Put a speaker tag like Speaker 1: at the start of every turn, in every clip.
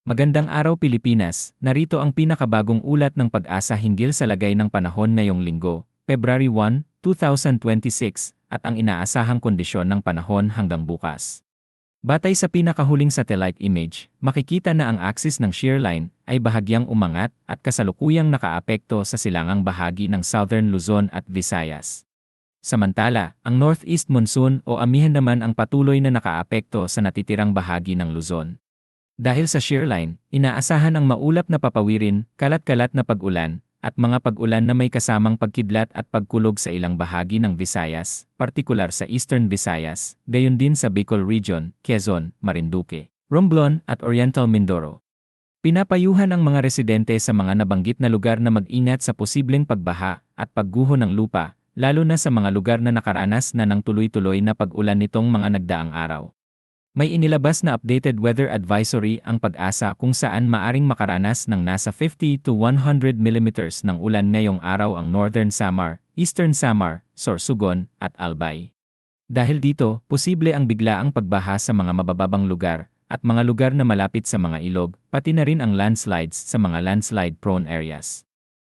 Speaker 1: Magandang araw Pilipinas, narito ang pinakabagong ulat ng Pag-asa hinggil sa lagay ng panahon ngayong linggo, February 1, 2026, at ang inaasahang kondisyon ng panahon hanggang bukas. Batay sa pinakahuling satellite image, makikita na ang axis ng shearline ay bahagyang umangat at kasalukuyang nakaapekto sa silangang bahagi ng Southern Luzon at Visayas. Samantala, ang northeast monsoon o amihan naman ang patuloy na nakaapekto sa natitirang bahagi ng Luzon. Dahil sa shearline, inaasahan ang maulap na papawirin, kalat-kalat na pag-ulan, at mga pag-ulan na may kasamang pagkidlat at pagkulog sa ilang bahagi ng Visayas, partikular sa Eastern Visayas, gayon din sa Bicol Region, Quezon, Marinduque, Romblon at Oriental Mindoro. Pinapayuhan ang mga residente sa mga nabanggit na lugar na mag-ingat sa posibleng pagbaha at pagguho ng lupa, lalo na sa mga lugar na nakaranas na ng tuloy-tuloy na pag-ulan nitong mga nagdaang araw. May inilabas na updated weather advisory ang Pag-asa kung saan maaring makaranas ng nasa 50 to 100 millimeters ng ulan ngayong araw ang Northern Samar, Eastern Samar, Sorsogon, at Albay. Dahil dito, posible ang biglaang pagbaha sa mga mabababang lugar at mga lugar na malapit sa mga ilog, pati na rin ang landslides sa mga landslide-prone areas.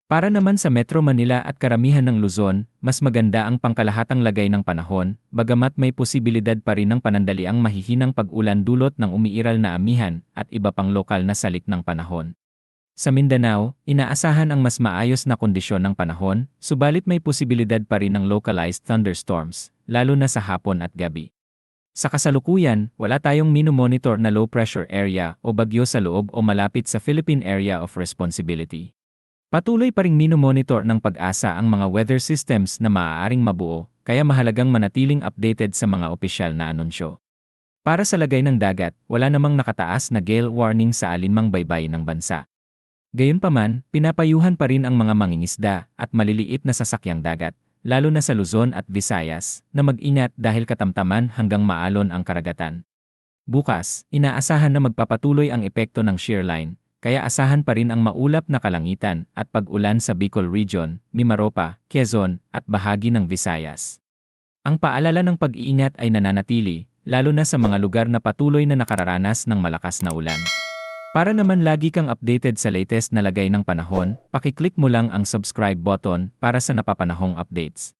Speaker 1: Para naman sa Metro Manila at karamihan ng Luzon, mas maganda ang pangkalahatang lagay ng panahon, bagamat may posibilidad pa rin ng panandaliang mahihinang pag-ulan dulot ng umiiral na amihan at iba pang lokal na salik ng panahon. Sa Mindanao, inaasahan ang mas maayos na kondisyon ng panahon, subalit may posibilidad pa rin ng localized thunderstorms, lalo na sa hapon at gabi. Sa kasalukuyan, wala tayong minomonitor na low pressure area o bagyo sa loob o malapit sa Philippine Area of Responsibility. Patuloy pa ring minomonitor ng Pag-asa ang mga weather systems na maaaring mabuo, kaya mahalagang manatiling updated sa mga opisyal na anunsyo. Para sa lagay ng dagat, wala namang nakataas na gale warning sa alinmang baybay ng bansa. Gayunpaman, pinapayuhan pa rin ang mga mangingisda at maliliit na sasakyang dagat, lalo na sa Luzon at Visayas, na mag-ingat dahil katamtaman hanggang maalon ang karagatan. Bukas, inaasahan na magpapatuloy ang epekto ng shearline, kaya asahan pa rin ang maulap na kalangitan at pag-ulan sa Bicol Region, Mimaropa, Quezon, at bahagi ng Visayas. Ang paalala ng pag-iingat ay nananatili, lalo na sa mga lugar na patuloy na nakararanas ng malakas na ulan. Para naman lagi kang updated sa latest na lagay ng panahon, pakiclick mo lang ang subscribe button para sa napapanahong updates.